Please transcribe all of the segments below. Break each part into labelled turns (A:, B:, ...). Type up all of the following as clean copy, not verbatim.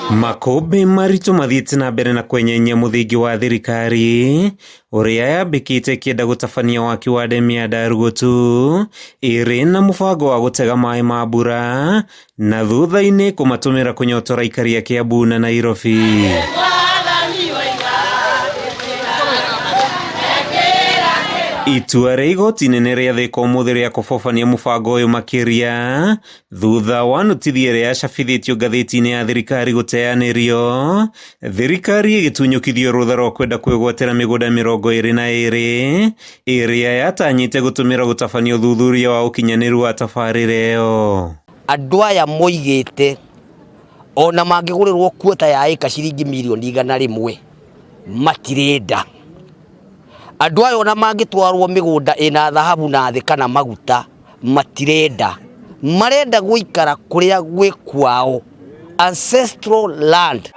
A: Makobe marito mathiĩte na mbere na kwenyenya mũthingi wa thirikari uria yambĩkĩte ĩkĩenda gũtabania waki wa ndemu ya Ndarugu II ĩrĩ na mũbango wa gũtega maĩ ma mbura na thutha-inĩ kũmatũmĩra kũnyotora aikari a Kiambu na Nairobi. Itua rĩa igoti inene rĩa Thika ũmũthĩ rĩa kũbobania mũbango ũyũ makĩria thutha wa notithi ĩrĩa yacabithĩtio ngathĩti-inĩ ya thirikari gũteanĩrio, thirikari ĩgĩtunyũkithio rũtha rwa kwenda kwigwatira migunda 22 ĩrĩa yatanyĩte gũtũmĩra gũtabania ũthuthuria wa ũkinyanĩru wa tabarira ĩyo.
B: Andũ aya moigĩte ona mangĩgũrĩrwo kuota ya ĩka ciringi mirioni 100 matirenda. Andũ aya ona mangĩtwarwo migunda ina dhahabu na thĩ kana maguta matirenda. Marenda gũikara kũrĩa gwĩ kwao, ancestral land.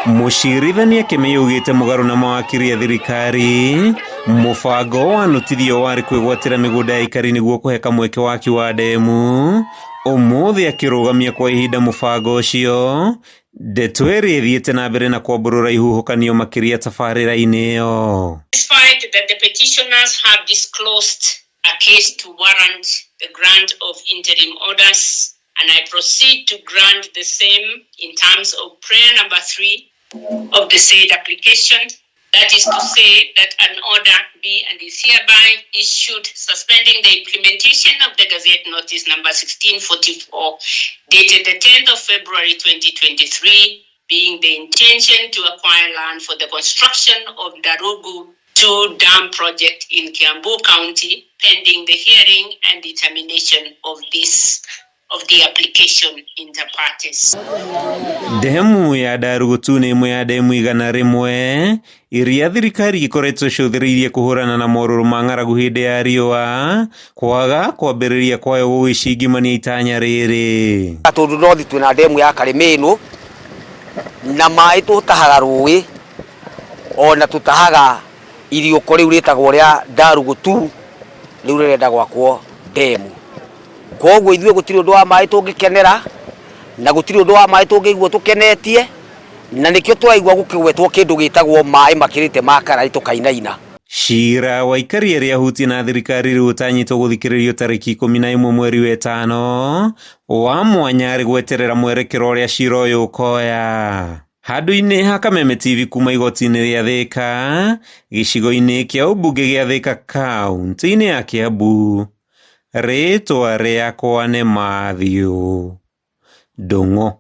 A: Mucirithania Kemei ugĩte mũgarũ na mawakiri ya thirikari, mũbango wa notithi warĩ kwigwatira migunda ya aikari niguo kũhe kamweke waki wa ndemu. Ũmũthĩ akĩrugamia kwa ihinda mũbango ũcio, ndeto ĩrĩa ĩthiĩte na mbere na kwambũrũra ihuhũkanio makĩria tabarĩra-inĩ ĩyo.
C: Despite that the petitioners have disclosed a case to warrant the grant of interim orders, and I proceed to grant the same in terms of prayer number 3 of the said application. That is to say that an order be and is hereby issued suspending the implementation of the Gazette Notice number 1644 dated the 10th of February 2023, being the intention to acquire land for the construction of Ndarugu II Dam project in Kiambu County, pending the hearing and determination of the application inter partes.
A: Ndemu ya Ndarugu II nĩ ĩmwe ya ndemu 100 iria thirikari ikoretwo icũthĩrĩirie kũhũrana na morũrũ ma ng'aragu hĩndĩ ya riũa kwaga kwambĩrĩria kwayo gũgĩcingimania itanya rĩrĩ.
B: Gatundu North twĩna ndemu ya Karimĩnũ na maĩ tũtahaga rũĩ ona tũtahaga iriũko rĩu rĩtagwo rĩa Ndarugu II rĩu rĩrenda gwakwo ndemu. Koguo ithuĩ gũtirĩ ũndũ wa maĩ tũngĩkenera na gũtirĩ ũndũ wa maĩ tũngĩigua tũkenetie, na nĩkĩo tũraigua gũkĩgwetwo kĩndũ gĩtagwo maĩ makĩrĩte makara tũkainaina.
A: Cira wa aikari arĩa huti na thirikari rĩu ũtanyĩtwo gũthikĩrĩrio tarĩki 11 mweri wa ĩtano wa mwanya arĩ gweterera mwerekero ũrĩa cira ũyũ ũkoya. Handũ-inĩ ha Kameme TV kuma igoti-inĩ rĩa Thika gĩcigo-inĩ kĩa ũmbunge gĩa Thika kaunti-inĩ ya Kiambu, rĩtwa rĩakwa nĩ Matthew Ndung'u.